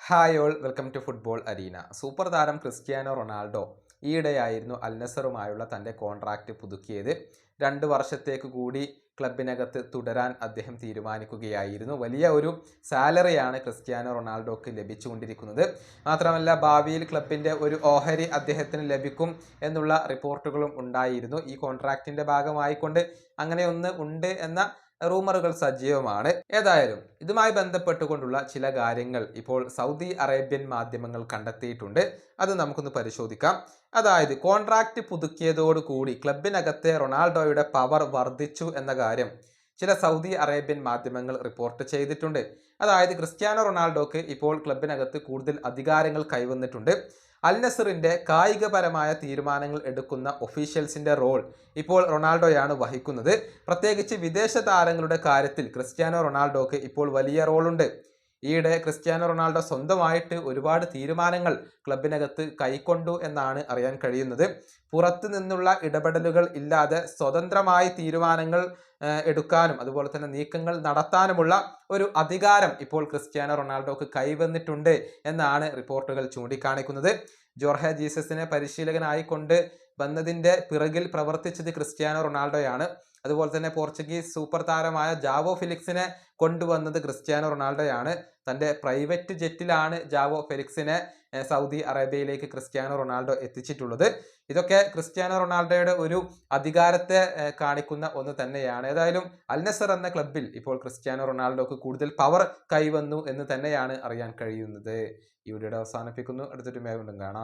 Hi all welcome to football arena. Super താരം Cristiano Ronaldo ഈയിടെയായിരുന്നു Al നസറുമായുള്ള തൻ്റെ കോൺട്രാക്റ്റ് പുതുക്കിയത്. 2 വർഷത്തേക്ക് കൂടി ക്ലബിനകത്ത് തുടരാൻ അദ്ദേഹം തീരുമാനിക്കുകയായിരുന്നു. വലിയ ഒരു സാലറിയാണ് ക്രിസ്ത്യാനോ റൊണാൾഡോക്ക് ലഭിച്ചുകൊണ്ടിരിക്കുന്നത്. മാത്രമല്ല ഭാവിയിൽ ക്ലബിൻ്റെ ഒരു ഓഹരി അദ്ദേഹത്തിന് ലഭിക്കും എന്നുള്ള റിപ്പോർട്ടുകളും ഉണ്ടായിരുന്നു. ഈ കോൺട്രാക്റ്റിൻ്റെ ഭാഗമായിക്കൊണ്ട് അങ്ങനെ ഒന്ന് ഉണ്ട് എന്ന റൂമറുകൾ സജീവമാണ്. ഏതായാലും ഇതുമായി ബന്ധപ്പെട്ടുകൊണ്ടുള്ള ചില കാര്യങ്ങൾ ഇപ്പോൾ സൗദി അറേബ്യൻ മാധ്യമങ്ങൾ കണ്ടെത്തിയിട്ടുണ്ട്. അത് നമുക്കൊന്ന് പരിശോധിക്കാം. അതായത് കോൺട്രാക്റ്റ് പുതുക്കിയതോടുകൂടി ക്ലബിനകത്തെ റൊണാൾഡോയുടെ പവർ വർദ്ധിച്ചു എന്ന കാര്യം ചില സൗദി അറേബ്യൻ മാധ്യമങ്ങൾ റിപ്പോർട്ട് ചെയ്തിട്ടുണ്ട്. അതായത് ക്രിസ്ത്യാനോ റൊണാൾഡോക്ക് ഇപ്പോൾ ക്ലബിനകത്ത് കൂടുതൽ അധികാരങ്ങൾ കൈവന്നിട്ടുണ്ട്. അൽ നസറിന്റെ കായികപരമായ തീരുമാനങ്ങൾ എടുക്കുന്ന ഒഫീഷ്യൽസിന്റെ റോൾ ഇപ്പോൾ റൊണാൾഡോയാണ് വഹിക്കുന്നത്. പ്രത്യേകിച്ച് വിദേശ താരങ്ങളുടെ കാര്യത്തിൽ ക്രിസ്ത്യാനോ റൊണാൾഡോക്ക് ഇപ്പോൾ വലിയ റോളുണ്ട്. ഈയിടെ ക്രിസ്ത്യാനോ റൊണാൾഡോ സ്വന്തമായിട്ട് ഒരുപാട് തീരുമാനങ്ങൾ ക്ലബിനകത്ത് കൈക്കൊണ്ടു എന്നാണ് അറിയാൻ കഴിയുന്നത്. പുറത്തു നിന്നുള്ള ഇടപെടലുകൾ ഇല്ലാതെ സ്വതന്ത്രമായി തീരുമാനങ്ങൾ എടുക്കാനും അതുപോലെ തന്നെ നീക്കങ്ങൾ നടത്താനുമുള്ള ഒരു അധികാരം ഇപ്പോൾ ക്രിസ്ത്യാനോ റൊണാൾഡോക്ക് കൈവന്നിട്ടുണ്ട് എന്നാണ് റിപ്പോർട്ടുകൾ ചൂണ്ടിക്കാണിക്കുന്നത്. ജോർഹെ ജീസസിനെ പരിശീലകനായിക്കൊണ്ട് വന്നതിൻ്റെ പിറകിൽ പ്രവർത്തിച്ചത് ക്രിസ്ത്യാനോ റൊണാൾഡോയാണ്. അതുപോലെ തന്നെ പോർച്ചുഗീസ് സൂപ്പർ താരമായ ജാവോ ഫെലിക്സിനെ കൊണ്ടുവന്നത് ക്രിസ്ത്യാനോ റൊണാൾഡോയാണ്. തൻ്റെ പ്രൈവറ്റ് ജെറ്റിലാണ് ജാവോ ഫെലിക്സിനെ സൗദി അറേബ്യയിലേക്ക് ക്രിസ്ത്യാനോ റൊണാൾഡോ എത്തിച്ചിട്ടുള്ളത്. ഇതൊക്കെ ക്രിസ്ത്യാനോ റൊണാൾഡോയുടെ ഒരു അധികാരത്തെ കാണിക്കുന്ന ഒന്ന് തന്നെയാണ്. ഏതായാലും അൽ നസർ എന്ന ക്ലബിൽ ഇപ്പോൾ ക്രിസ്ത്യാനോ റൊണാൾഡോക്ക് കൂടുതൽ പവർ കൈവന്നു എന്ന് തന്നെയാണ് അറിയാൻ കഴിയുന്നത്. ഈ വീഡിയോയുടെ അവസാനിപ്പിക്കുന്നു. അടുത്തൊരു വീണ്ടും കാണാം.